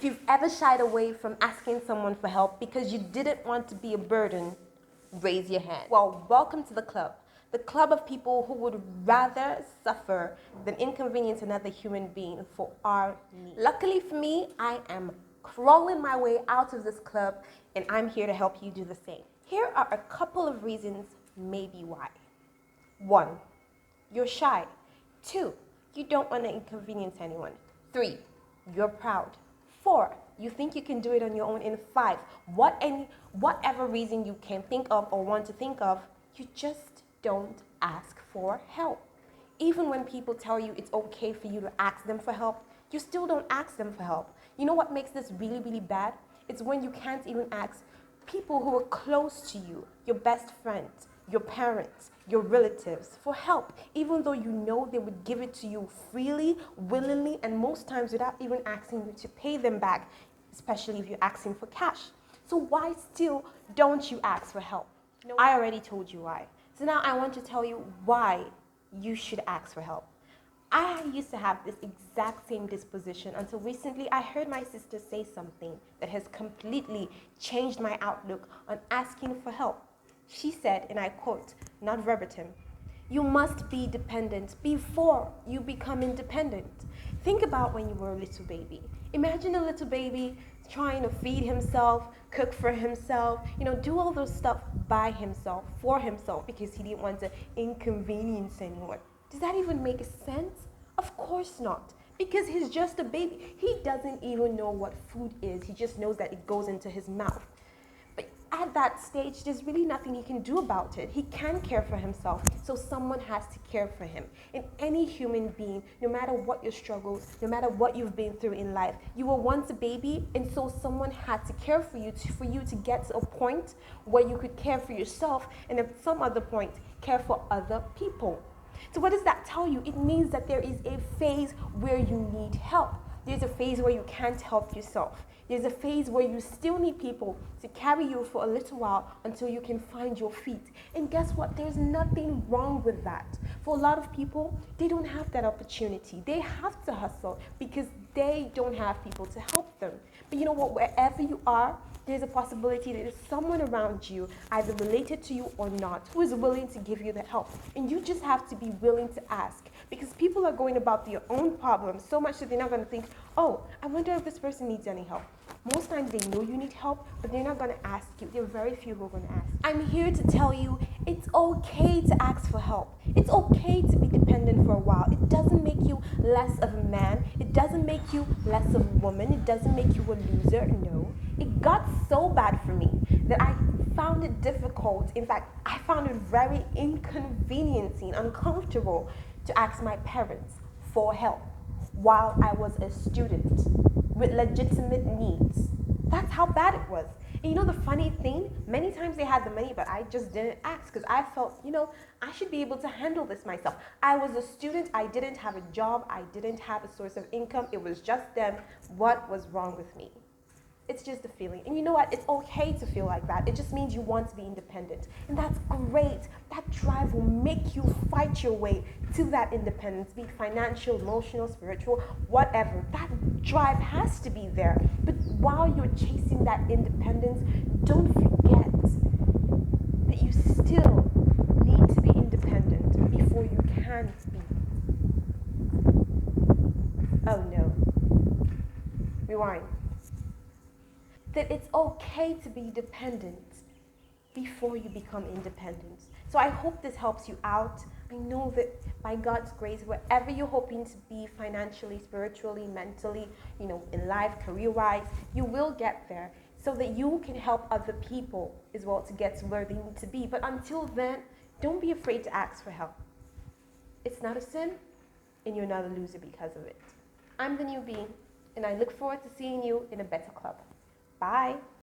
If you've ever shied away from asking someone for help because you didn't want to be a burden, raise your hand. Well, welcome to the club. The club of people who would rather suffer than inconvenience another human being for our needs. Luckily for me, I am crawling my way out of this club, and I'm here to help you do the same. Here are a couple of reasons, maybe why. 1, you're shy. 2, you don't want to inconvenience anyone. 3, you're proud. 4, you think you can do it on your own. And 5, whatever reason you can think of or want to think of, you just don't ask for help. Even when people tell you it's okay for you to ask them for help, you still don't ask them for help. You know what makes this really, really bad? It's when you can't even ask people who are close to you, your best friends, your parents, your relatives, for help, even though you know they would give it to you freely, willingly, and most times without even asking you to pay them back, especially if you're asking for cash. So why still don't you ask for help? No, I already told you why. So now I want to tell you why you should ask for help. I used to have this exact same disposition until recently I heard my sister say something that has completely changed my outlook on asking for help. She said, and I quote, not verbatim, "You must be dependent before you become independent." Think about when you were a little baby. Imagine a little baby trying to feed himself, cook for himself, do all those stuff by himself, for himself, because he didn't want to inconvenience anyone. Does that even make sense? Of course not, because he's just a baby. He doesn't even know what food is. He just knows that it goes into his mouth. But at that stage, there's really nothing he can do about it. He can't care for himself, so someone has to care for him. And any human being, no matter what your struggles, no matter what you've been through in life, you were once a baby, and so someone had to care for you to get to a point where you could care for yourself, and at some other point, care for other people. So what does that tell you? It means that there is a phase where you need help. There's a phase where you can't help yourself. There's a phase where you still need people to carry you for a little while until you can find your feet. And guess what? There's nothing wrong with that. For a lot of people, they don't have that opportunity. They have to hustle because they don't have people to help them. But you know what? Wherever you are, there's a possibility that there's someone around you, either related to you or not, who is willing to give you the help. And you just have to be willing to ask, because people are going about their own problems so much that they're not going to think, oh, I wonder if this person needs any help. Most times they know you need help, but they're not going to ask you. There are very few who are going to ask. I'm here to tell you it's okay to ask for help. It's okay to be dependent for a while. It doesn't make you less of a man. It doesn't make you less of a woman. It doesn't make you a loser. No. It got so bad for me that I found it difficult. In fact, I found it very inconveniencing, uncomfortable to ask my parents for help while I was a student with legitimate needs. That's how bad it was. And you know the funny thing? Many times they had the money, but I just didn't ask because I felt, I should be able to handle this myself. I was a student. I didn't have a job. I didn't have a source of income. It was just them. What was wrong with me? It's just a feeling. And you know what? It's okay to feel like that. It just means you want to be independent. And that's great. That drive will make you fight your way to that independence, be it financial, emotional, spiritual, whatever. That drive has to be there. But while you're chasing that independence, don't forget that you still need to be independent before you can be. Oh no. Rewind. That it's okay to be dependent before you become independent. So I hope this helps you out. I know that by God's grace, wherever you're hoping to be financially, spiritually, mentally, in life, career-wise, you will get there so that you can help other people as well to get to where they need to be. But until then, don't be afraid to ask for help. It's not a sin, and you're not a loser because of it. I'm the new being, and I look forward to seeing you in a better club. Bye.